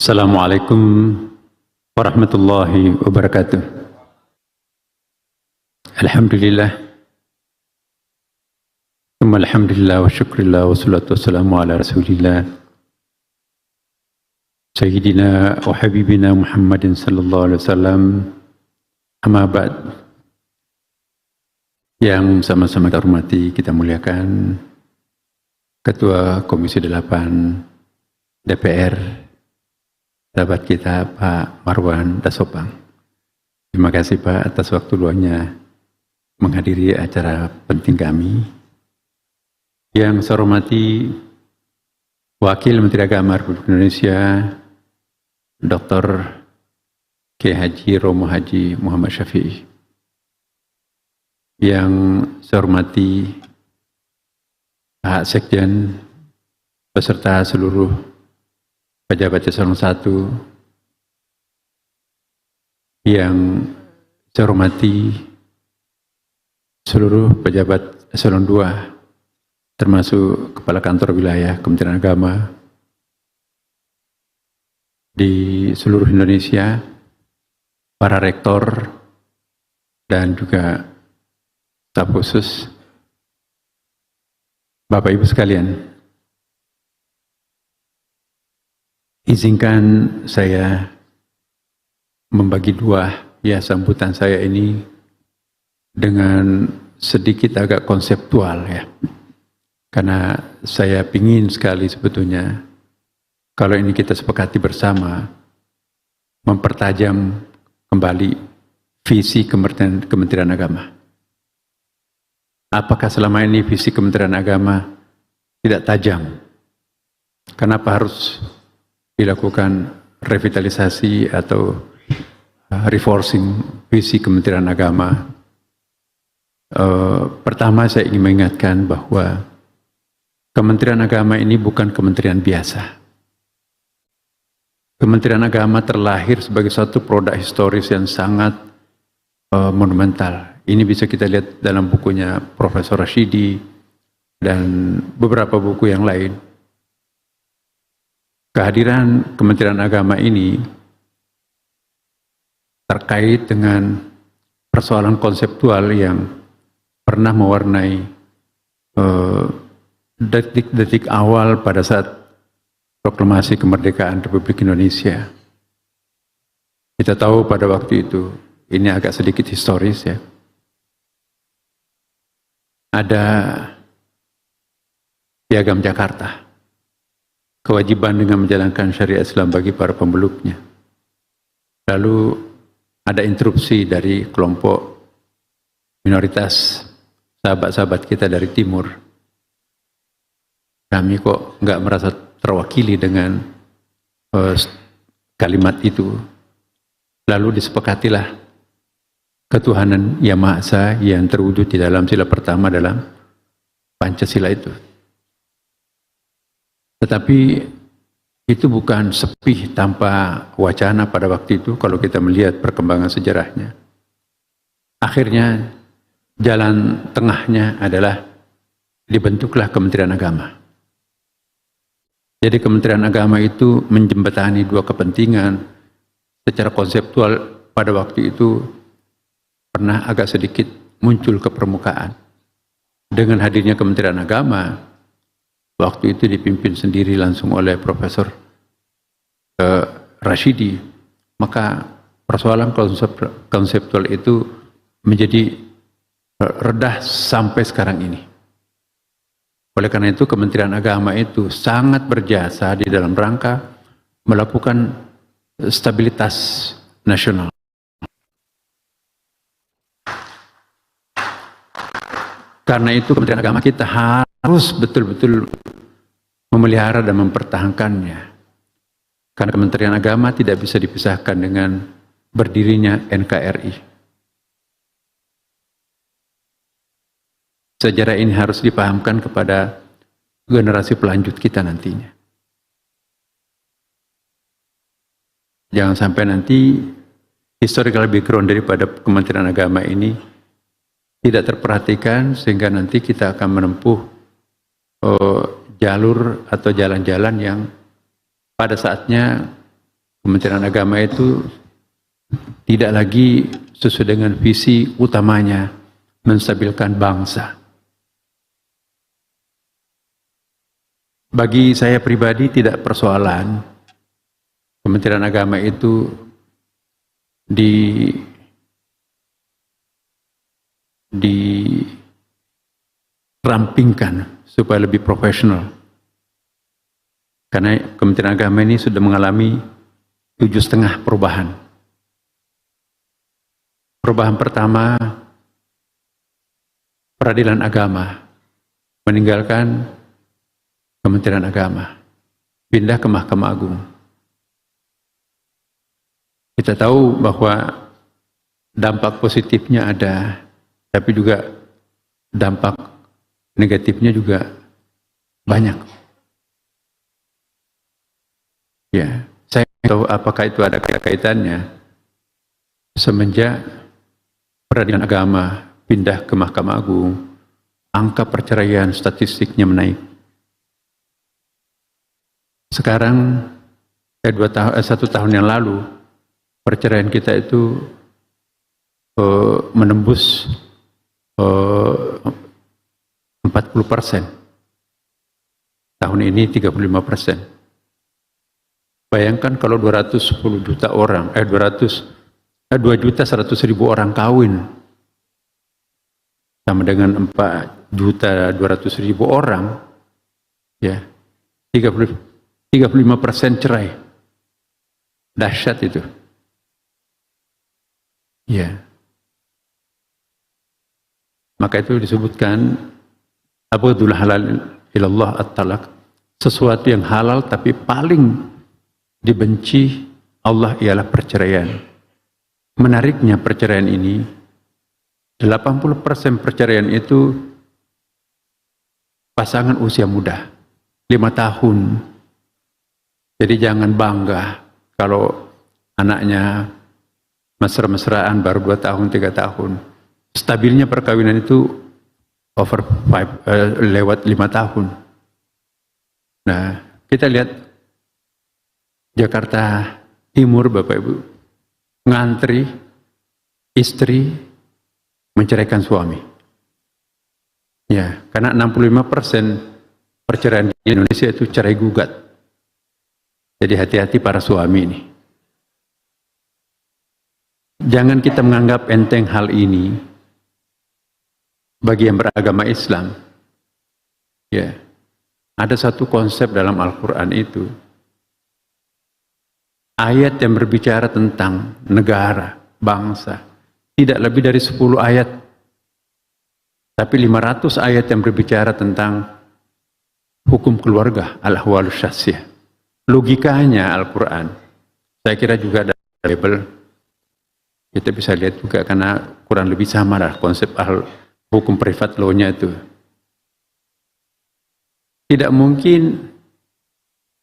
Assalamualaikum warahmatullahi wabarakatuh. Alhamdulillah, alhamdulillah wa syukurillah wa salatu wassalamu ala rasulillah Sayyidina wa habibina Muhammadin sallallahu alaihi wasallam. Amma ba'd. Yang sama-sama kita hormati, kita muliakan Ketua Komisi 8 DPR, sahabat kita Pak Marwan Dasopang. Terima kasih Pak atas waktu luangnya menghadiri acara penting kami. Yang saya hormati Wakil Menteri Agama Republik Indonesia Dr. Kiai Haji Romo Haji Muhammad Syafi'i. Yang saya hormati Pak Sekjen beserta seluruh pejabat eselon 1, yang saya hormati seluruh pejabat eselon 2, termasuk Kepala Kantor Wilayah Kementerian Agama di seluruh Indonesia, para rektor, dan juga staf khusus, Bapak Ibu sekalian. Izinkan saya membagi dua sambutan saya ini dengan sedikit agak konseptual ya. Karena saya ingin sekali sebetulnya kalau ini kita sepakati bersama mempertajam kembali visi Kementerian Agama. Apakah selama ini visi Kementerian Agama tidak tajam? Kenapa harus dilakukan revitalisasi atau reinforcing visi Kementerian Agama? Pertama saya ingin mengingatkan bahwa Kementerian Agama ini bukan kementerian biasa. Kementerian Agama terlahir sebagai satu produk historis yang sangat monumental. Ini bisa kita lihat dalam bukunya Profesor Rashidi dan beberapa buku yang lain. Kehadiran Kementerian Agama ini terkait dengan persoalan konseptual yang pernah mewarnai detik-detik awal pada saat proklamasi kemerdekaan Republik Indonesia. Kita tahu pada waktu itu, ini agak sedikit historis ya, ada Piagam Jakarta, kewajiban dengan menjalankan syariat Islam bagi para pemeluknya. Lalu ada interupsi dari kelompok minoritas, sahabat-sahabat kita dari timur. Kami kok nggak merasa terwakili dengan kalimat itu. Lalu disepakatilah ketuhanan Yang Maha Esa yang terwujud di dalam sila pertama dalam Pancasila itu. Tetapi itu bukan sepi tanpa wacana pada waktu itu kalau kita melihat perkembangan sejarahnya. Akhirnya jalan tengahnya adalah dibentuklah Kementerian Agama. Jadi Kementerian Agama itu menjembatani dua kepentingan secara konseptual pada waktu itu pernah agak sedikit muncul ke permukaan. Dengan hadirnya Kementerian Agama, waktu itu dipimpin sendiri langsung oleh Profesor Rashidi, maka persoalan konseptual itu menjadi redah sampai sekarang ini. Oleh karena itu Kementerian Agama itu sangat berjasa di dalam rangka melakukan stabilitas nasional. Karena itu Kementerian Agama kita harus betul-betul memelihara dan mempertahankannya. Karena Kementerian Agama tidak bisa dipisahkan dengan berdirinya NKRI. Sejarah ini harus dipahamkan kepada generasi pelanjut kita nantinya. Jangan sampai nanti historical background daripada Kementerian Agama ini tidak terperhatikan sehingga nanti kita akan menempuh jalur atau jalan-jalan yang pada saatnya Kementerian Agama itu tidak lagi sesuai dengan visi utamanya menstabilkan bangsa. Bagi saya pribadi tidak persoalan Kementerian Agama itu dirampingkan supaya lebih profesional. Karena Kementerian Agama ini sudah mengalami 7,5 perubahan. Perubahan pertama, peradilan agama meninggalkan Kementerian Agama, pindah ke Mahkamah Agung. Kita tahu bahwa dampak positifnya ada, tapi juga dampak negatifnya juga banyak. Ya, saya tahu apakah itu ada kaitannya semenjak peradilan agama pindah ke Mahkamah Agung, angka perceraian statistiknya menaik. Sekarang, 1 tahun yang lalu, perceraian kita itu menembus 40%. Tahun ini 35%. Bayangkan kalau 210 juta orang, 2.100.000 orang kawin, sama dengan 4.200.000 orang, ya, 35% cerai. Dahsyat itu. Ya. Maka itu disebutkan abghadul halal ilallah at-talaq, sesuatu yang halal tapi paling dibenci Allah ialah perceraian. Menariknya perceraian ini, 80% perceraian itu pasangan usia muda, 5 tahun. Jadi jangan bangga kalau anaknya mesra-mesraan baru 2 tahun, 3 tahun. Stabilnya perkawinan itu lewat 5 tahun. Nah, kita lihat Jakarta Timur, Bapak Ibu, ngantri istri menceraikan suami. Ya, karena 65% perceraian di Indonesia itu cerai gugat. Jadi hati-hati para suami ini. Jangan kita menganggap enteng hal ini bagi yang beragama Islam. Ya, ada satu konsep dalam Al-Quran itu, ayat yang berbicara tentang negara, bangsa, tidak lebih dari 10 ayat. Tapi 500 ayat yang berbicara tentang hukum keluarga, al-ahwalus syakhsiyah. Logikanya Al-Quran, saya kira juga ada label, kita bisa lihat juga karena kurang lebih sama lah konsep hukum privat law-nya itu. Tidak mungkin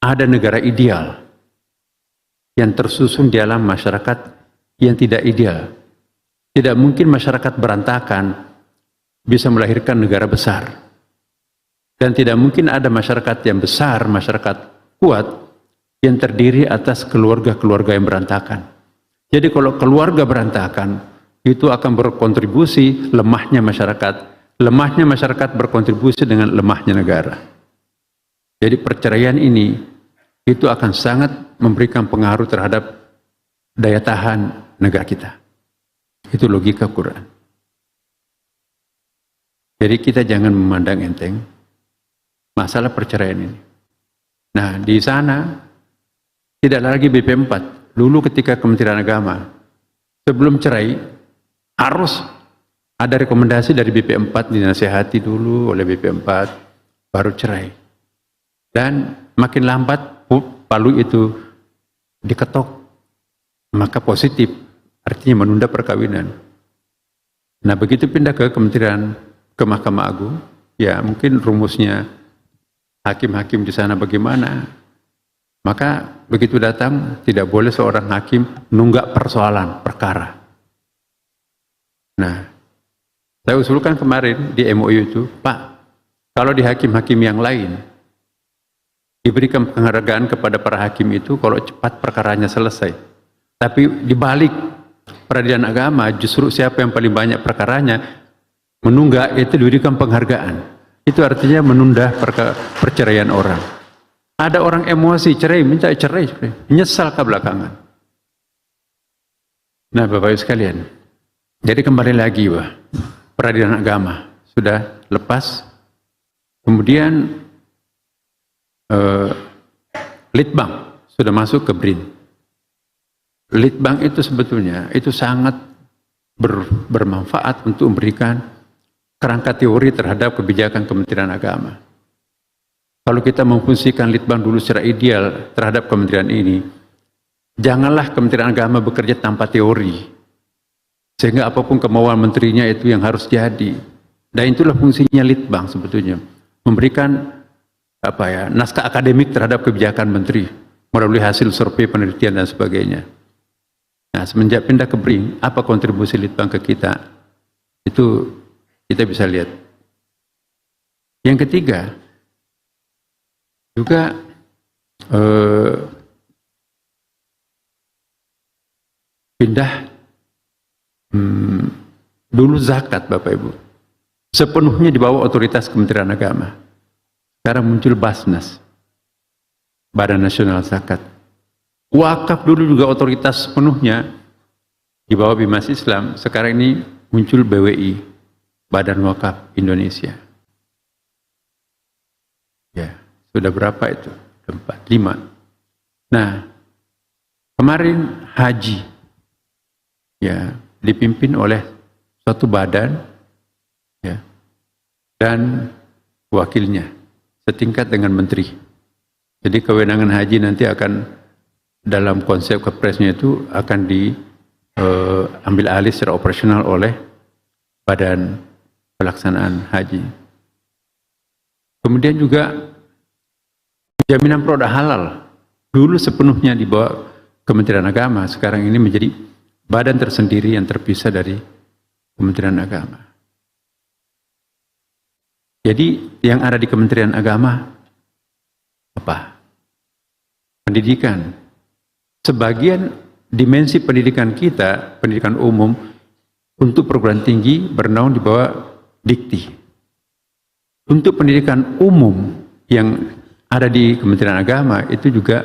ada negara ideal yang tersusun di dalam masyarakat yang tidak ideal. Tidak mungkin masyarakat berantakan bisa melahirkan negara besar. Dan tidak mungkin ada masyarakat yang besar, masyarakat kuat, yang terdiri atas keluarga-keluarga yang berantakan. Jadi kalau keluarga berantakan, itu akan berkontribusi lemahnya masyarakat. Lemahnya masyarakat berkontribusi dengan lemahnya negara. Jadi perceraian ini, itu akan sangat memberikan pengaruh terhadap daya tahan negara kita. Itu logika Quran. Jadi kita jangan memandang enteng masalah perceraian ini. Nah, di sana tidak lagi BP4. Dulu ketika Kementerian Agama sebelum cerai harus ada rekomendasi dari BP4, dinasihati dulu oleh BP4 baru cerai. Dan makin lambat palu itu diketok, maka positif, artinya menunda perkawinan. Nah, begitu pindah ke Mahkamah Agung, ya mungkin rumusnya hakim-hakim di sana bagaimana. Maka begitu datang, tidak boleh seorang hakim nunggak persoalan, perkara. Nah, saya usulkan kemarin di MOU itu, Pak, kalau di hakim-hakim yang lain, diberikan penghargaan kepada para hakim itu kalau cepat perkaranya selesai. Tapi dibalik peradilan agama, justru siapa yang paling banyak perkaranya menunggak itu diberikan penghargaan. Itu artinya menunda perceraian orang. Ada orang emosi, cerai, minta cerai, menyesal ke belakangan. Nah, Bapak Ibu sekalian, jadi kembali lagi, peradilan agama sudah lepas, kemudian Litbang sudah masuk ke BRIN. Litbang itu sebetulnya itu sangat bermanfaat untuk memberikan kerangka teori terhadap kebijakan Kementerian Agama. Kalau kita memfungsikan Litbang dulu secara ideal terhadap kementerian ini, janganlah Kementerian Agama bekerja tanpa teori, sehingga apapun kemauan menterinya itu yang harus jadi. Dan itulah fungsinya Litbang sebetulnya, memberikan naskah akademik terhadap kebijakan menteri melalui hasil survei, penelitian dan sebagainya. Nah, semenjak pindah ke BRIN, apa kontribusi Litbang ke kita? Itu kita bisa lihat. Yang ketiga, juga pindah dulu zakat, Bapak Ibu, sepenuhnya di bawah otoritas Kementerian Agama. Sekarang muncul Basnas, Badan Nasional Zakat. Wakaf dulu juga otoritas sepenuhnya di bawah Bimas Islam. Sekarang ini muncul BWI, Badan Wakaf Indonesia. Ya, sudah berapa itu? 4, 5. Nah, kemarin haji, ya, dipimpin oleh suatu badan, ya, dan wakilnya setingkat dengan menteri. Jadi kewenangan haji nanti akan dalam konsep kepresnya itu akan diambil alih secara operasional oleh Badan Pelaksanaan Haji. Kemudian juga jaminan produk halal dulu sepenuhnya di bawah Kementerian Agama, sekarang ini menjadi badan tersendiri yang terpisah dari Kementerian Agama. Jadi yang ada di Kementerian Agama apa? Pendidikan. Sebagian dimensi pendidikan kita, pendidikan umum untuk perguruan tinggi bernaung di bawah Dikti. Untuk pendidikan umum yang ada di Kementerian Agama itu juga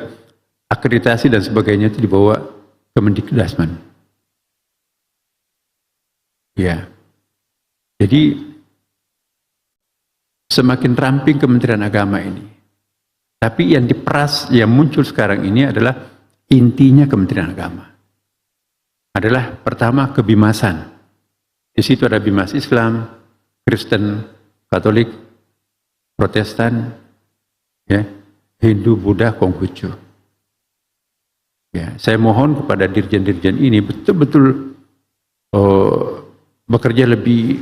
akreditasi dan sebagainya itu di bawah Kemendikbudristek. Ya. Jadi semakin ramping Kementerian Agama ini. Tapi yang diperas, yang muncul sekarang ini adalah intinya Kementerian Agama. Adalah pertama kebimasan. Di situ ada Bimas Islam, Kristen, Katolik, Protestan, ya, Hindu, Buddha, Konghucu. Ya, saya mohon kepada dirjen-dirjen ini betul-betul bekerja lebih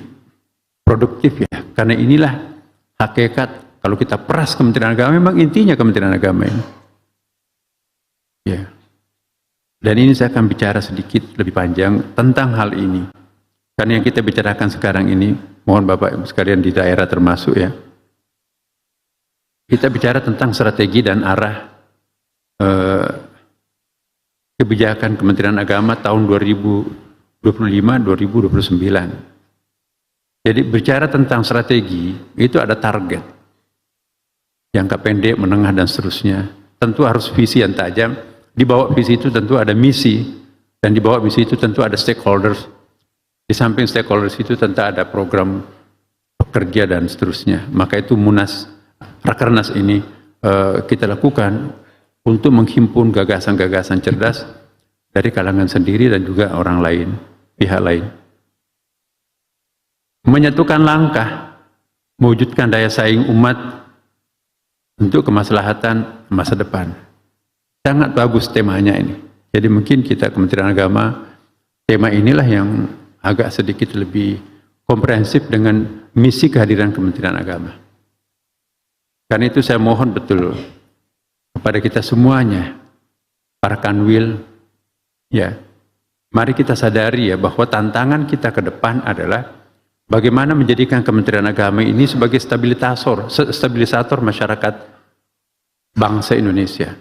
produktif, ya, karena inilah hakikat kalau kita peras Kementerian Agama, memang intinya Kementerian Agama ini. Ya. Dan ini saya akan bicara sedikit lebih panjang tentang hal ini. Karena yang kita bicarakan sekarang ini, mohon Bapak Ibu sekalian di daerah termasuk, ya, kita bicara tentang strategi dan arah kebijakan Kementerian Agama tahun 2025-2029. Jadi bicara tentang strategi, itu ada target. Jangka pendek, menengah, dan seterusnya. Tentu harus visi yang tajam. Di bawah visi itu tentu ada misi. Dan di bawah misi itu tentu ada stakeholders. Di samping stakeholders itu tentu ada program pekerja dan seterusnya. Maka itu Munas, Rakernas ini kita lakukan untuk menghimpun gagasan-gagasan cerdas dari kalangan sendiri dan juga orang lain, pihak lain. Menyatukan langkah, mewujudkan daya saing umat untuk kemaslahatan masa depan. Sangat bagus temanya ini. Jadi mungkin kita Kementerian Agama, tema inilah yang agak sedikit lebih komprehensif dengan misi kehadiran Kementerian Agama. Karena itu saya mohon betul kepada kita semuanya, para kanwil, ya, mari kita sadari, ya, bahwa tantangan kita ke depan adalah bagaimana menjadikan Kementerian Agama ini sebagai stabilisator masyarakat bangsa Indonesia.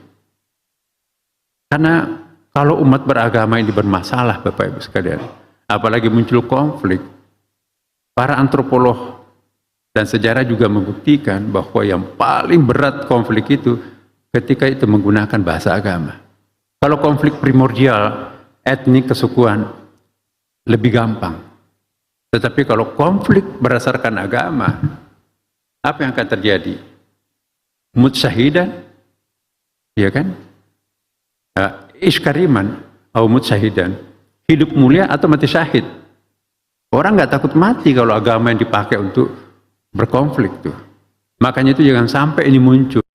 Karena kalau umat beragama ini bermasalah, Bapak Ibu sekalian, apalagi muncul konflik, para antropolog dan sejarah juga membuktikan bahwa yang paling berat konflik itu ketika itu menggunakan bahasa agama. Kalau konflik primordial, etnik, kesukuan, lebih gampang. Tetapi kalau konflik berdasarkan agama, apa yang akan terjadi? Mutsyahidan, ya kan? Iskariman, atau mutsyahidan, hidup mulia atau mati syahid. Orang nggak takut mati kalau agama yang dipakai untuk berkonflik tuh. Makanya itu jangan sampai ini muncul.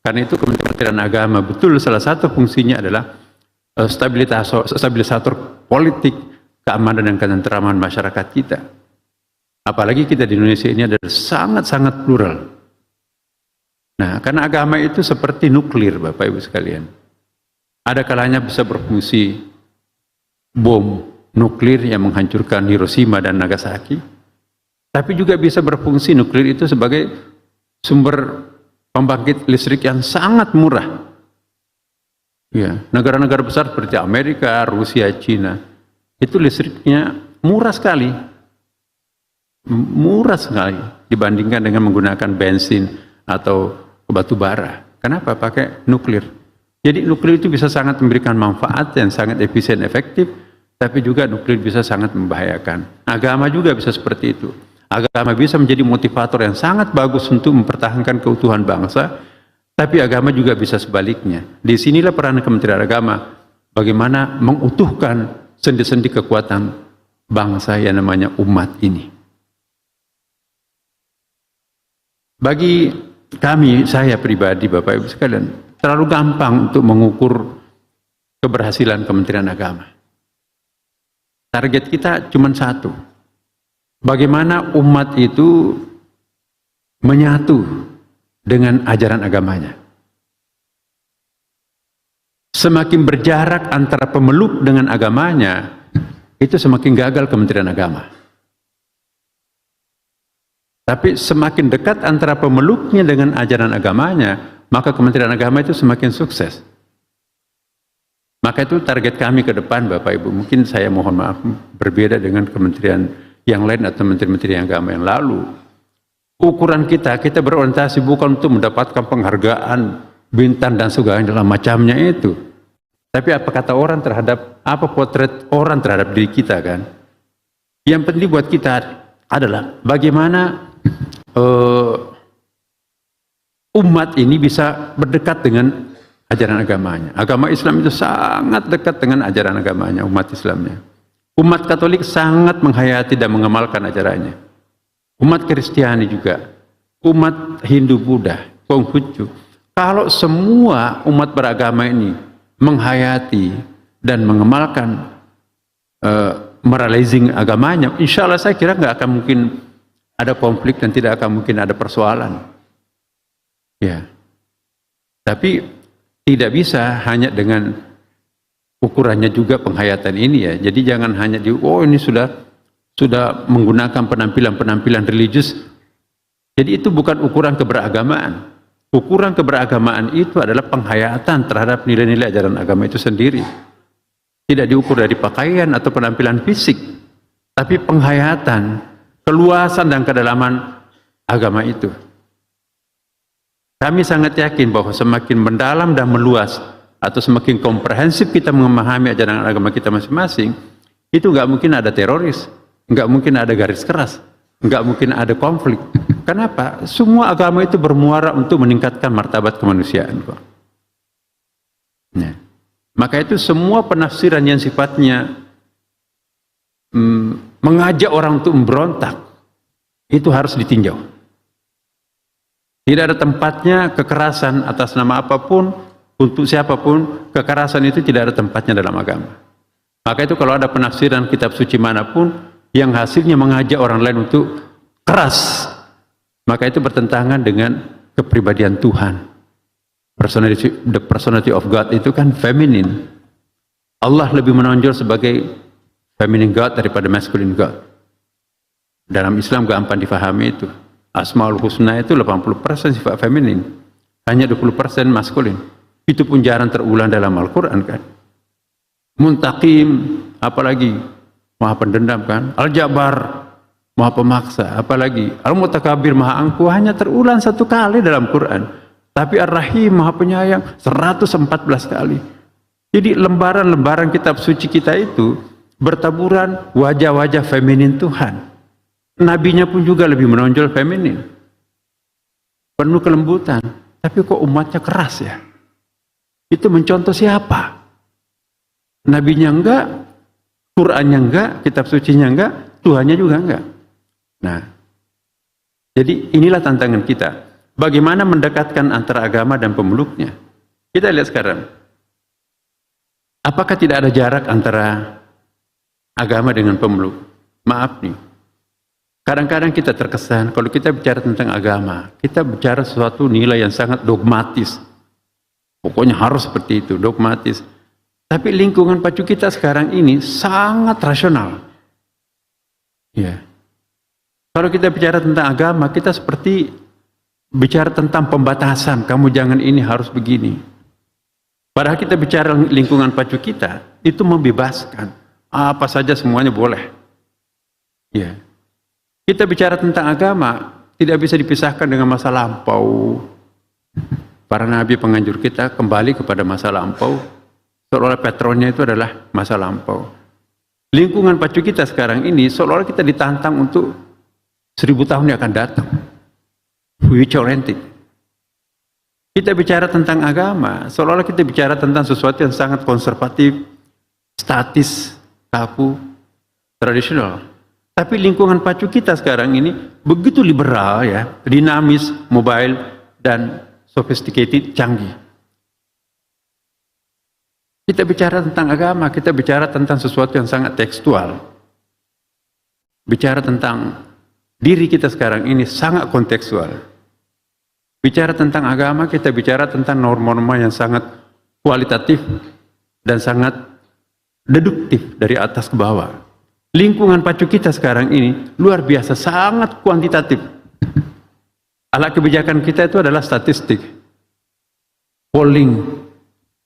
Karena itu Kementerian Agama betul salah satu fungsinya adalah stabilisator politik, keamanan dan ketentraman masyarakat kita. Apalagi kita di Indonesia ini adalah sangat-sangat plural. Nah, karena agama itu seperti nuklir, Bapak Ibu sekalian. Ada kalanya bisa berfungsi bom nuklir yang menghancurkan Hiroshima dan Nagasaki, tapi juga bisa berfungsi nuklir itu sebagai sumber pembangkit listrik yang sangat murah. Ya, negara-negara besar seperti Amerika, Rusia, Cina, itu listriknya murah sekali dibandingkan dengan menggunakan bensin atau batu bara. Kenapa? Pakai nuklir. Jadi nuklir itu bisa sangat memberikan manfaat yang sangat efisien, efektif, tapi juga nuklir bisa sangat membahayakan. Agama juga bisa seperti itu. Agama bisa menjadi motivator yang sangat bagus untuk mempertahankan keutuhan bangsa, tapi agama juga bisa sebaliknya. Disinilah peran Kementerian Agama, bagaimana mengutuhkan sendi-sendi kekuatan bangsa yang namanya umat ini. Bagi kami, saya pribadi, Bapak Ibu sekalian, terlalu gampang untuk mengukur keberhasilan Kementerian Agama. Target kita cuma satu. Bagaimana umat itu menyatu dengan ajaran agamanya. Semakin berjarak antara pemeluk dengan agamanya, itu semakin gagal Kementerian Agama. Tapi semakin dekat antara pemeluknya dengan ajaran agamanya, maka Kementerian Agama itu semakin sukses. Maka itu target kami ke depan, Bapak Ibu. Mungkin saya mohon maaf berbeda dengan kementerian yang lain atau menteri-menteri agama yang lalu. Ukuran kita berorientasi bukan untuk mendapatkan penghargaan, bintang dan segala macamnya itu. Tapi apa kata orang terhadap, apa potret orang terhadap diri kita kan? Yang penting buat kita adalah bagaimana umat ini bisa berdekat dengan ajaran agamanya. Agama Islam itu sangat dekat dengan ajaran agamanya, umat Islamnya. Umat Katolik sangat menghayati dan mengamalkan ajarannya. Umat Kristiani juga, umat Hindu, Buddha, Konghucu. Kalau semua umat beragama ini menghayati dan mengamalkan moralizing agamanya, insya Allah saya kira nggak akan mungkin ada konflik dan tidak akan mungkin ada persoalan. Ya, tapi tidak bisa hanya dengan ukurannya juga penghayatan ini ya. Jadi jangan hanya ini sudah menggunakan penampilan-penampilan religius. Jadi itu bukan ukuran keberagamaan. Ukuran keberagamaan itu adalah penghayatan terhadap nilai-nilai ajaran agama itu sendiri. Tidak diukur dari pakaian atau penampilan fisik, tapi penghayatan, keluasan dan kedalaman agama itu. Kami sangat yakin bahwa semakin mendalam dan meluas atau semakin komprehensif kita memahami ajaran agama kita masing-masing, itu nggak mungkin ada teroris, nggak mungkin ada garis keras, nggak mungkin ada konflik. Kenapa? Semua agama itu bermuara untuk meningkatkan martabat kemanusiaan. Nah, maka itu semua penafsiran yang sifatnya mengajak orang untuk memberontak, itu harus ditinjau. Tidak ada tempatnya kekerasan atas nama apapun, untuk siapapun, kekerasan itu tidak ada tempatnya dalam agama. Maka itu kalau ada penafsiran kitab suci manapun, yang hasilnya mengajak orang lain untuk keras, maka itu bertentangan dengan kepribadian Tuhan. The personality of God itu kan feminine. Allah lebih menonjol sebagai feminine God daripada masculine God. Dalam Islam gampang difahami itu. Asmaul Husna itu 80% sifat feminin. hanya 20% maskulin. Itu pun jarang terulang dalam Al-Quran kan. Muntaqim, apalagi Maha Pendendam kan. Al-Jabbar, Maha Pemaksa, apalagi Al-Mutakabir, Maha Angkuh, hanya terulang 1 kali dalam Quran. Tapi Ar-Rahim, Maha Penyayang, 114 kali. Jadi lembaran-lembaran kitab suci kita itu bertaburan wajah-wajah feminin Tuhan. Nabinya pun juga lebih menonjol feminin, penuh kelembutan. Tapi kok umatnya keras ya? Itu mencontoh siapa? Nabinya enggak, Qurannya enggak, kitab sucinya enggak, Tuhannya juga enggak. Nah, jadi inilah tantangan kita. Bagaimana mendekatkan antara agama dan pemeluknya? Kita lihat sekarang. Apakah tidak ada jarak antara agama dengan pemeluk? Maaf nih. Kadang-kadang kita terkesan kalau kita bicara tentang agama, kita bicara sesuatu nilai yang sangat dogmatis. Pokoknya harus seperti itu, dogmatis. Tapi lingkungan pacu kita sekarang ini sangat rasional. Ya. Kalau kita bicara tentang agama, kita seperti bicara tentang pembatasan. Kamu jangan ini, harus begini. Padahal kita bicara lingkungan pacu kita, itu membebaskan. Apa saja semuanya boleh. Ya. Kita bicara tentang agama, tidak bisa dipisahkan dengan masa lampau. Para nabi penganjur kita kembali kepada masa lampau, seolah-olah patronnya itu adalah masa lampau. Lingkungan pacu kita sekarang ini, seolah-olah kita ditantang untuk 1000 tahun yang akan datang. Future oriented. Kita bicara tentang agama, seolah-olah kita bicara tentang sesuatu yang sangat konservatif, statis, kaku, tradisional. Tapi lingkungan pacu kita sekarang ini begitu liberal ya, dinamis, mobile, dan sophisticated, canggih. Kita bicara tentang agama, kita bicara tentang sesuatu yang sangat tekstual. Bicara tentang diri kita sekarang ini sangat kontekstual. Bicara tentang agama, kita bicara tentang norma-norma yang sangat kualitatif dan sangat deduktif dari atas ke bawah. Lingkungan pacu kita sekarang ini luar biasa, sangat kuantitatif. Alat kebijakan kita itu adalah statistik, polling,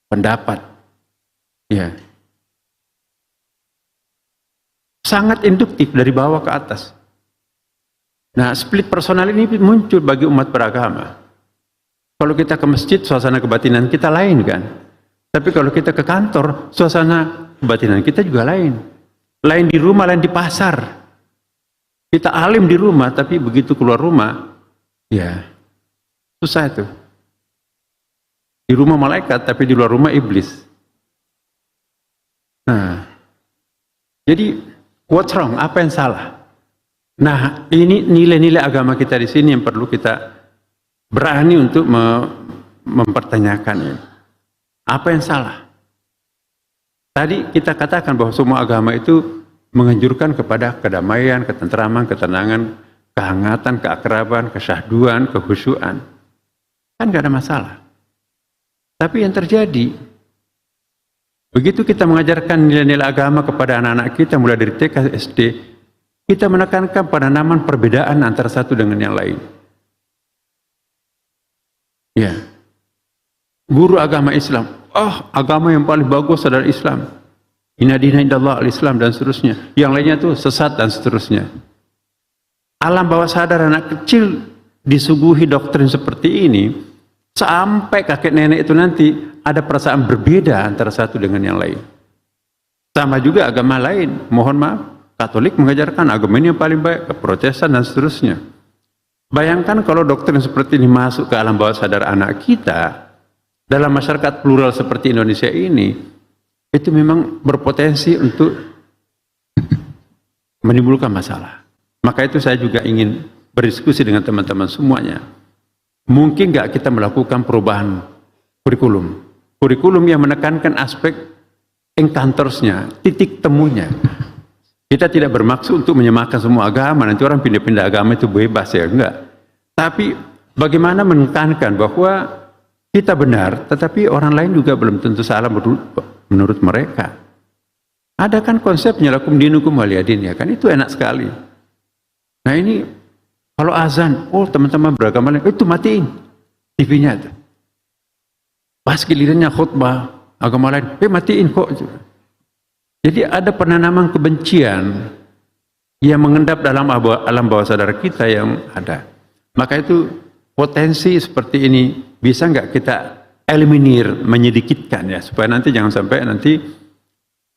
pendapat. Ya. Sangat induktif dari bawah ke atas. Nah, split personal ini muncul bagi umat beragama. Kalau kita ke masjid, suasana kebatinan kita lain kan. Tapi kalau kita ke kantor, suasana kebatinan kita juga lain. Lain di rumah, lain di pasar. Kita alim di rumah, tapi begitu keluar rumah, ya susah itu. Di rumah malaikat, tapi di luar rumah iblis. Nah, jadi what's wrong? Apa yang salah? Nah, ini nilai-nilai agama kita di sini yang perlu kita berani untuk mempertanyakan. Apa yang salah? Tadi kita katakan bahwa semua agama itu menganjurkan kepada kedamaian, ketentraman, ketenangan, kehangatan, keakraban, kesyahduan, kehusyuan. Kan gak ada masalah. Tapi yang terjadi, begitu kita mengajarkan nilai-nilai agama kepada anak-anak kita mulai dari TK, SD, kita menekankan penanaman perbedaan antara satu dengan yang lain. Ya. Guru agama Islam, agama yang paling bagus adalah Islam. Inna dina indallah al-Islam dan seterusnya. Yang lainnya itu sesat dan seterusnya. Alam bawah sadar anak kecil disuguhi doktrin seperti ini, sampai kakek nenek itu nanti ada perasaan berbeda antara satu dengan yang lain. Sama juga agama lain. Mohon maaf, Katolik mengajarkan agama ini yang paling baik, Protestan dan seterusnya. Bayangkan kalau doktrin seperti ini masuk ke alam bawah sadar anak kita. Dalam masyarakat plural seperti Indonesia ini, itu memang berpotensi untuk menimbulkan masalah. Maka itu saya juga ingin berdiskusi dengan teman-teman semuanya. Mungkin nggak kita melakukan perubahan kurikulum? Kurikulum yang menekankan aspek encounters-nya, titik temunya. Kita tidak bermaksud untuk menyamakan semua agama, nanti orang pindah-pindah agama itu bebas ya, enggak. Tapi bagaimana menekankan bahwa kita benar, tetapi orang lain juga belum tentu salah menurut mereka. Ada kan konsepnya lakum dinukum waliyadin ya kan, itu enak sekali. Nah ini kalau azan, teman-teman beragama lain, itu matiin TV-nya itu. Pas gilirannya khutbah agama lain, matiin kok. Jadi ada penanaman kebencian yang mengendap dalam alam bawah sadar kita yang ada. Maka itu potensi seperti ini bisa nggak kita eliminir, menyedikitkan ya, supaya nanti jangan sampai nanti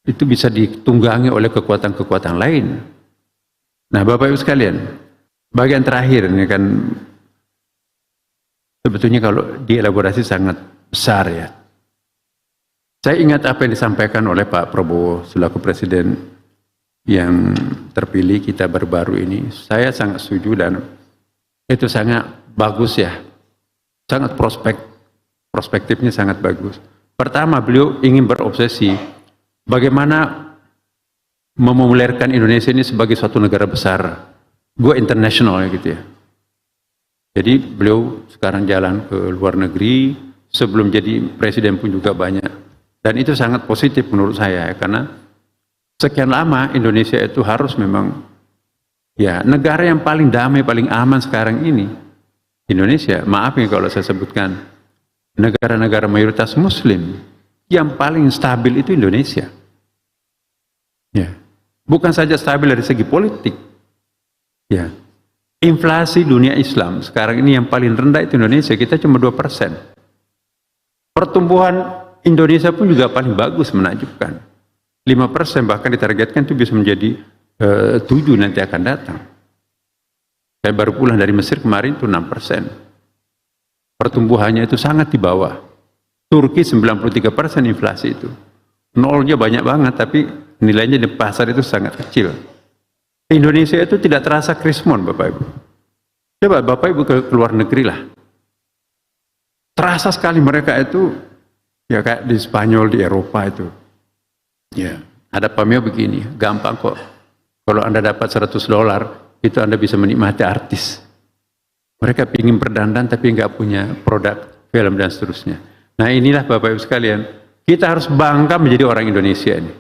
itu bisa ditunggangi oleh kekuatan-kekuatan lain. Nah, Bapak Ibu sekalian, bagian terakhir ini kan sebetulnya kalau dielaborasi sangat besar ya. Saya ingat apa yang disampaikan oleh Pak Prabowo selaku Presiden yang terpilih kita baru-baru ini. Saya sangat setuju dan itu sangat bagus ya. Sangat perspektifnya sangat bagus. Pertama, beliau ingin berobsesi bagaimana memobulerkan Indonesia ini sebagai suatu negara besar, go international gitu ya. Jadi beliau sekarang jalan ke luar negeri, sebelum jadi presiden pun juga banyak. Dan itu sangat positif menurut saya, karena sekian lama Indonesia itu harus memang ya negara yang paling damai, paling aman sekarang ini. Indonesia, maaf ya kalau saya sebutkan negara-negara mayoritas Muslim, yang paling stabil itu Indonesia. Ya, bukan saja stabil dari segi politik. Ya, inflasi dunia Islam sekarang ini yang paling rendah itu Indonesia, kita cuma 2%. Pertumbuhan Indonesia pun juga paling bagus, menakjubkan. 5% bahkan ditargetkan itu bisa menjadi 7 nanti akan datang. Saya baru pulang dari Mesir kemarin itu 6%. Pertumbuhannya itu sangat di bawah. Turki 93% inflasi itu. Nolnya banyak banget, tapi nilainya di pasar itu sangat kecil. Indonesia itu tidak terasa krismon, Bapak Ibu. Coba Bapak Ibu ke luar negeri lah. Terasa sekali mereka itu, ya kayak di Spanyol, di Eropa itu. Ya, ada pameo begini, gampang kok. Kalau Anda dapat $100, itu Anda bisa menikmati artis. Mereka ingin berdandan tapi nggak punya produk film dan seterusnya. Nah inilah Bapak Ibu sekalian, kita harus bangga menjadi orang Indonesia ini.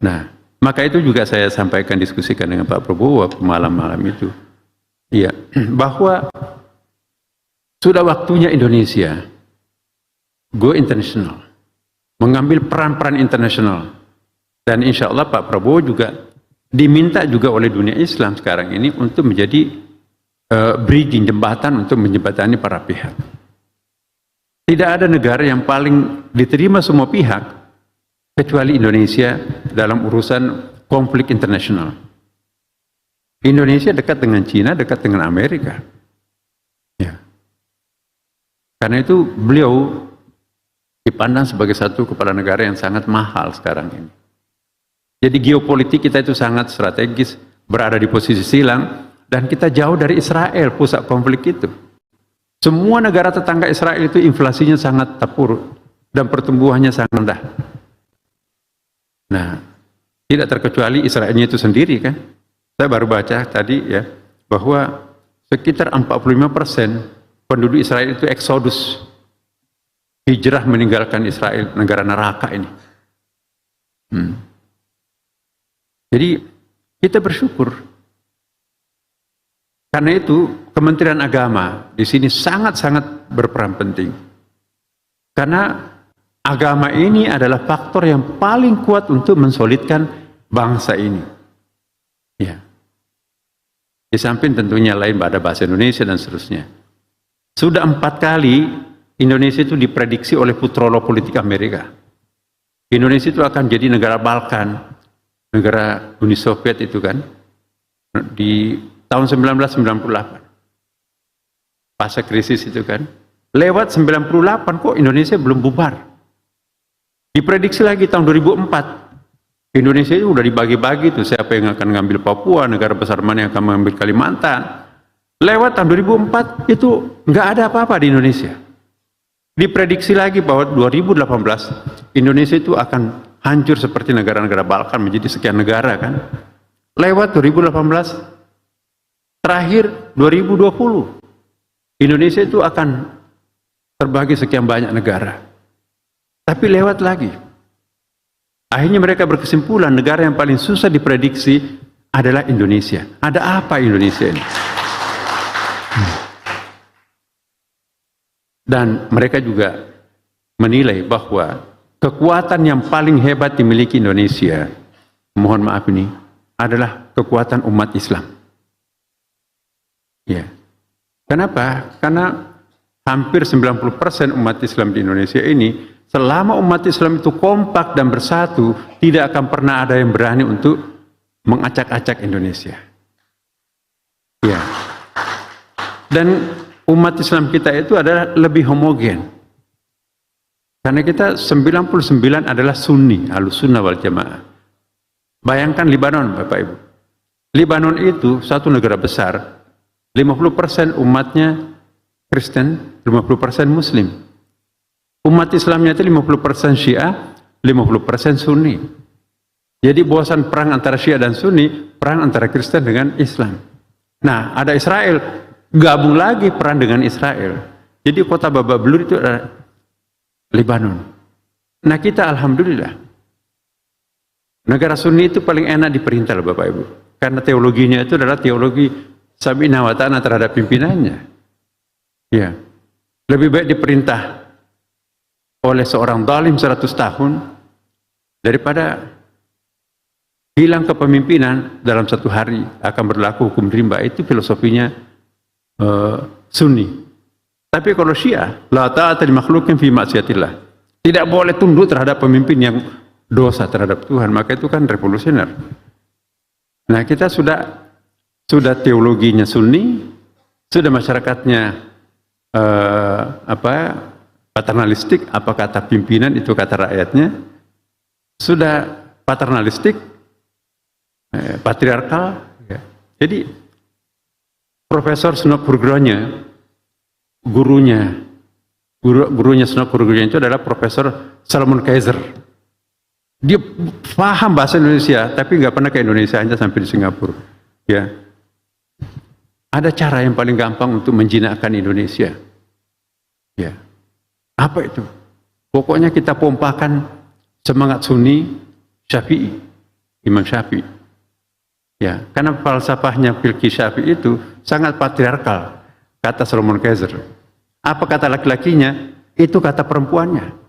Nah, maka itu juga saya sampaikan, diskusikan dengan Pak Prabowo malam-malam itu. Iya, bahwa sudah waktunya Indonesia go international, mengambil peran-peran internasional. Dan insya Allah Pak Prabowo juga diminta juga oleh dunia Islam sekarang ini untuk menjadi bridging, jembatan untuk menjembatani para pihak. Tidak ada negara yang paling diterima semua pihak kecuali Indonesia dalam urusan konflik internasional. Indonesia dekat dengan Cina, dekat dengan Amerika. Ya. Karena itu beliau dipandang sebagai satu kepala negara yang sangat mahal sekarang ini. Jadi geopolitik kita itu sangat strategis, berada di posisi silang, dan kita jauh dari Israel, pusat konflik itu. Semua negara tetangga Israel itu inflasinya sangat terpuruk dan pertumbuhannya sangat rendah. Nah, tidak terkecuali Israelnya itu sendiri kan. Saya baru baca tadi ya, bahwa sekitar 45% penduduk Israel itu eksodus, hijrah meninggalkan Israel, negara neraka ini. Jadi kita bersyukur. Karena itu Kementerian Agama di sini sangat-sangat berperan penting. Karena agama ini adalah faktor yang paling kuat untuk mensolidkan bangsa ini. Ya. Di samping tentunya lain pada bahasa Indonesia dan seterusnya. Sudah 4 kali Indonesia itu diprediksi oleh futurolog politik Amerika. Indonesia itu akan jadi negara Balkan, negara Uni Soviet itu kan, di tahun 1998. Fase krisis itu kan. Lewat 98 kok Indonesia belum bubar. Diprediksi lagi tahun 2004. Indonesia itu udah dibagi-bagi tuh, siapa yang akan ngambil Papua, negara besar mana yang akan mengambil Kalimantan. Lewat tahun 2004 itu nggak ada apa-apa di Indonesia. Diprediksi lagi bahwa 2018 Indonesia itu akan hancur seperti negara-negara Balkan menjadi sekian negara kan. Lewat 2018, terakhir 2020 Indonesia itu akan terbagi sekian banyak negara. Tapi lewat lagi. Akhirnya mereka berkesimpulan negara yang paling susah diprediksi adalah Indonesia. Ada apa Indonesia ini? Dan mereka juga menilai bahwa kekuatan yang paling hebat dimiliki Indonesia, mohon maaf ini, adalah kekuatan umat Islam. Ya. Kenapa? Karena hampir 90% umat Islam di Indonesia ini, selama umat Islam itu kompak dan bersatu, tidak akan pernah ada yang berani untuk mengacak-acak Indonesia. Ya. Dan umat Islam kita itu adalah lebih homogen. Karena kita 99 adalah Sunni, Ahlussunnah wal Jamaah. Bayangkan Libanon, Bapak Ibu. Libanon itu satu negara besar, 50% umatnya Kristen, 50% Muslim. Umat Islamnya itu 50% Syiah, 50% Sunni. Jadi bosan perang antara Syiah dan Sunni, perang antara Kristen dengan Islam. Nah, ada Israel, gabung lagi perang dengan Israel. Jadi kota Babak Belur itu adalah Libanon. Nah, kita alhamdulillah negara Sunni itu paling enak diperintah loh Bapak Ibu. Karena teologinya itu adalah teologi Sami'na wa ta'na terhadap pimpinannya. Ya. Lebih baik diperintah oleh seorang zalim 100 tahun daripada hilang kepemimpinan dalam satu hari akan berlaku hukum rimba. Itu filosofinya Sunni. Tapi kalau Syiah, la ta'ata li makhluqin fi maksiatillah. Tidak boleh tunduk terhadap pemimpin yang dosa terhadap Tuhan, maka itu kan revolusioner. Nah, kita sudah teologinya Sunni, sudah masyarakatnya paternalistik, apa kata pimpinan itu kata rakyatnya, sudah paternalistik, patriarkal. Ya. Jadi Profesor Snopurgronya, gurunya Snopurgronya itu adalah Profesor Salomon Kaiser. Dia paham bahasa Indonesia, tapi nggak pernah ke Indonesia, hanya sampai di Singapura. Ya, ada cara yang paling gampang untuk menjinakkan Indonesia. Ya, apa itu? Pokoknya kita pompakan semangat Sunni, Syafi'i, Imam Syafi'i. Ya, karena falsafahnya Fiqh Syafi'i itu sangat patriarkal, kata Salomon Kaiser. Apa kata laki-lakinya? Itu kata perempuannya.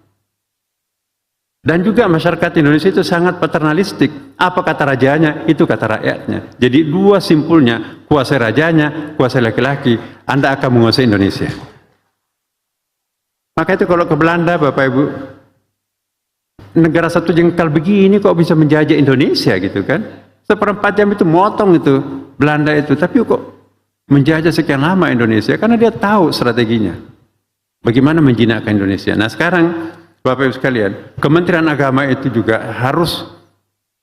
Dan juga masyarakat Indonesia itu sangat paternalistik. Apa kata rajanya? Itu kata rakyatnya. Jadi dua simpulnya, kuasai rajanya, kuasai laki-laki, Anda akan menguasai Indonesia. Maka itu kalau ke Belanda, Bapak Ibu, negara satu jengkal begini kok bisa menjajah Indonesia gitu kan? Seperempat jam itu motong itu Belanda itu, tapi kok menjajah sekian lama Indonesia? Karena dia tahu strateginya. Bagaimana menjinakkan Indonesia. Nah sekarang Bapak Ibu sekalian, Kementerian Agama itu juga harus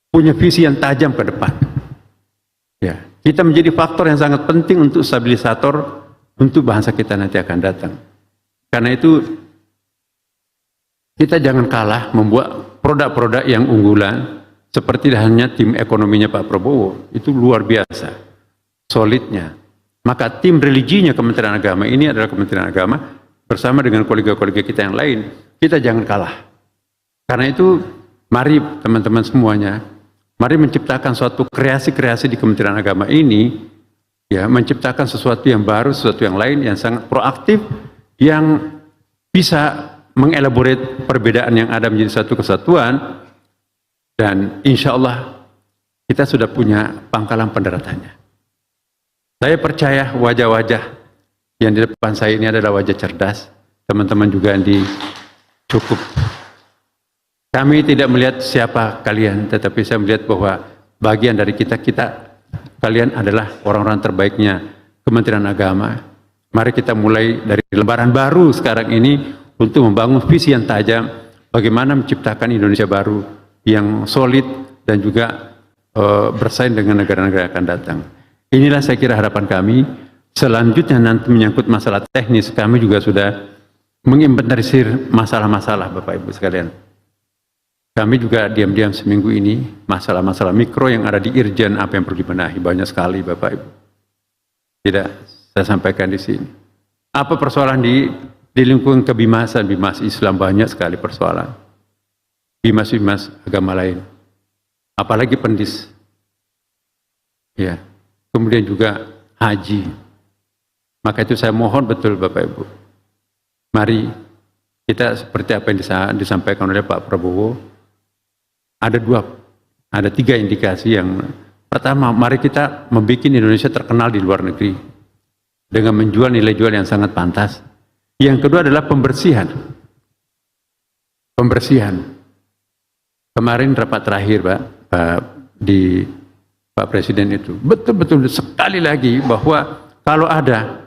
punya visi yang tajam ke depan. Ya, kita menjadi faktor yang sangat penting untuk stabilisator untuk bangsa kita nanti akan datang. Karena itu kita jangan kalah membuat produk-produk yang unggulan seperti hanya tim ekonominya Pak Prabowo. Itu luar biasa solidnya. Maka tim religinya Kementerian Agama ini adalah Kementerian Agama bersama dengan kolega-kolega kita yang lain. Kita jangan kalah. Karena itu mari teman-teman semuanya, mari menciptakan suatu kreasi-kreasi di Kementerian Agama ini, ya, menciptakan sesuatu yang baru, sesuatu yang lain yang sangat proaktif, yang bisa mengelaborate perbedaan yang ada menjadi satu kesatuan, dan insya Allah kita sudah punya pangkalan pendaratannya. Saya percaya wajah-wajah yang di depan saya ini adalah wajah cerdas, teman-teman juga yang cukup. Kami tidak melihat siapa kalian, tetapi saya melihat bahwa bagian dari kita, kalian adalah orang-orang terbaiknya Kementerian Agama. Mari kita mulai dari lembaran baru sekarang ini untuk membangun visi yang tajam, bagaimana menciptakan Indonesia baru yang solid dan juga bersaing dengan negara-negara yang akan datang. Inilah saya kira harapan kami. Selanjutnya nanti menyangkut masalah teknis, kami juga sudah menginventarisir masalah-masalah Bapak Ibu sekalian. Kami juga diam-diam seminggu ini masalah-masalah mikro yang ada di Irjen apa yang perlu dibenahi, banyak sekali Bapak Ibu. Tidak saya sampaikan di sini. Apa persoalan di lingkungan kebimasan, bimas Islam, banyak sekali persoalan. Bimas-bimas agama lain. Apalagi pendis. Ya. Kemudian juga haji. Maka itu saya mohon betul Bapak Ibu. Mari kita seperti apa yang disampaikan oleh Pak Prabowo, ada tiga indikasi. Yang pertama, mari kita membuat Indonesia terkenal di luar negeri dengan menjual nilai jual yang sangat pantas. Yang kedua adalah pembersihan. Kemarin rapat terakhir di Pak Presiden itu betul-betul sekali lagi bahwa kalau ada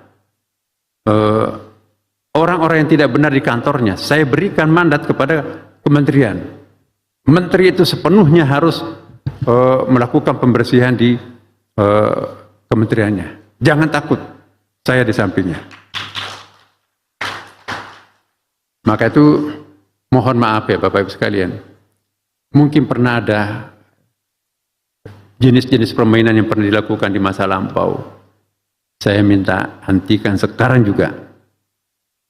orang-orang yang tidak benar di kantornya, saya berikan mandat kepada kementerian. Menteri itu sepenuhnya harus melakukan pembersihan di kementeriannya. Jangan takut, saya di sampingnya. Maka itu mohon maaf ya Bapak Ibu sekalian. Mungkin pernah ada jenis-jenis permainan yang pernah dilakukan di masa lampau. Saya minta hentikan sekarang juga.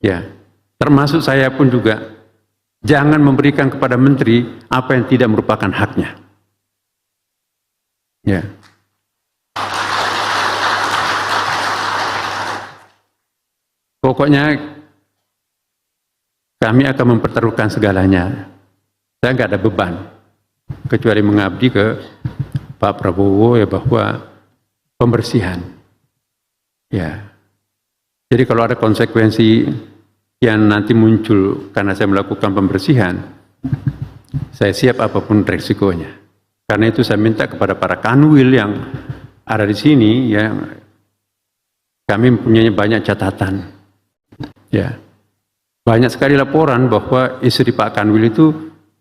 Ya, termasuk saya pun juga, jangan memberikan kepada menteri apa yang tidak merupakan haknya. Ya. Pokoknya kami akan mempertaruhkan segalanya. Saya nggak ada beban, kecuali mengabdi ke Pak Prabowo ya, bahwa pembersihan. Ya. Jadi kalau ada konsekuensi yang nanti muncul karena saya melakukan pembersihan, saya siap apapun resikonya. Karena itu saya minta kepada para kanwil yang ada di sini, ya, kami mempunyai banyak catatan. Ya, banyak sekali laporan bahwa istri Pak Kanwil itu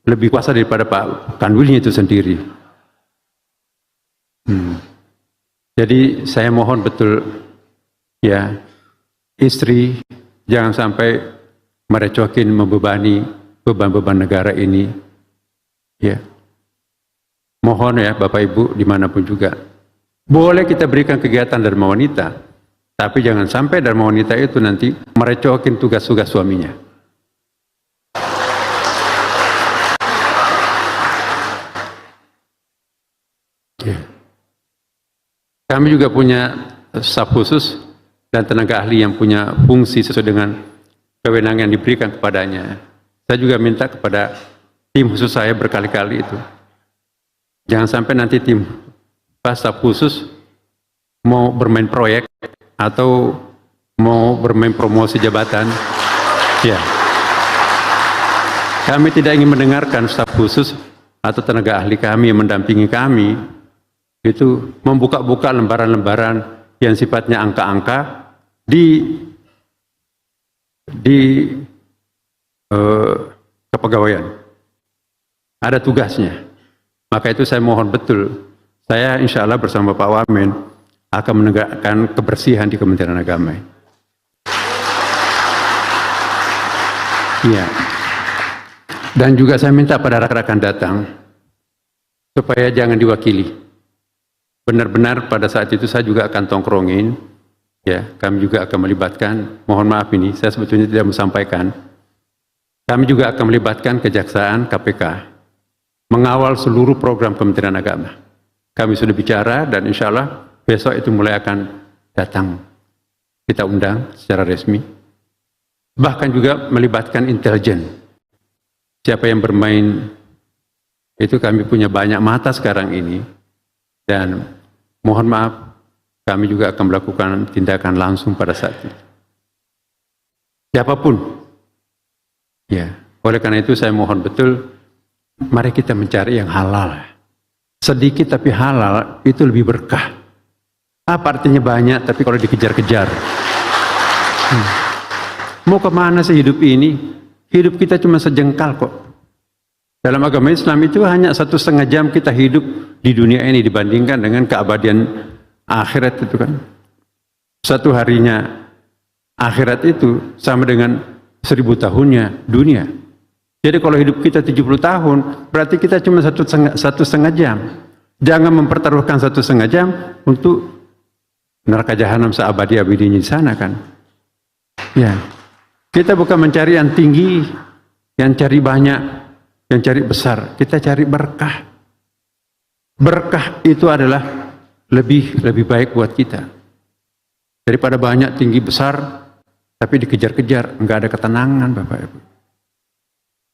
lebih kuasa daripada Pak Kanwilnya itu sendiri. Jadi saya mohon betul, ya, istri jangan sampai merecokin, membebani beban-beban negara ini. Ya, mohon ya Bapak Ibu dimanapun juga, boleh kita berikan kegiatan Dharma Wanita, tapi jangan sampai Dharma Wanita itu nanti merecokin tugas-tugas suaminya. Ya. Kami juga punya staf khusus dan tenaga ahli yang punya fungsi sesuai dengan kewenangan yang diberikan kepadanya. Saya juga minta kepada tim khusus saya berkali-kali itu, jangan sampai nanti tim staf khusus mau bermain proyek atau mau bermain promosi jabatan. Ya, kami tidak ingin mendengarkan staf khusus atau tenaga ahli kami yang mendampingi kami itu membuka-buka lembaran-lembaran yang sifatnya angka-angka di kepegawaian. Ada tugasnya. Maka itu saya mohon betul, saya insya Allah bersama Pak Wamen akan menegakkan kebersihan di Kementerian Agama. Iya. Dan juga saya minta pada rekan-rekan datang supaya jangan diwakili. Benar-benar pada saat itu saya juga akan tongkrongin, ya, kami juga akan melibatkan, mohon maaf ini, saya sebetulnya tidak menyampaikan, kami juga akan melibatkan Kejaksaan, KPK, mengawal seluruh program Kementerian Agama. Kami sudah bicara dan insya Allah besok itu mulai akan datang, kita undang secara resmi. Bahkan juga melibatkan intelijen. Siapa yang bermain, itu kami punya banyak mata sekarang ini. Dan mohon maaf, kami juga akan melakukan tindakan langsung pada saat itu. Siapapun. Ya, oleh karena itu saya mohon betul, mari kita mencari yang halal. Sedikit tapi halal itu lebih berkah. Apa artinya banyak tapi kalau dikejar-kejar? Mau kemana sih hidup ini? Hidup kita cuma sejengkal kok. Dalam agama Islam itu hanya 1,5 jam kita hidup di dunia ini dibandingkan dengan keabadian akhirat itu kan. Satu harinya akhirat itu sama dengan 1000 tahunnya dunia. Jadi kalau hidup kita 70 tahun, berarti kita cuma 1,5 jam. Jangan mempertaruhkan 1,5 jam untuk neraka jahanam seabadi-abadinya di sana kan. Ya, kita bukan mencari yang tinggi, yang cari banyak, yang cari besar. Kita cari berkah. Berkah itu adalah lebih baik buat kita daripada banyak tinggi besar tapi dikejar-kejar, enggak ada ketenangan Bapak Ibu.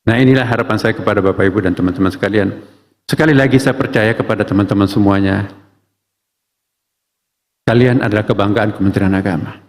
Nah, inilah harapan saya kepada Bapak Ibu dan teman-teman sekalian. Sekali lagi saya percaya kepada teman-teman semuanya, kalian adalah kebanggaan Kementerian Agama.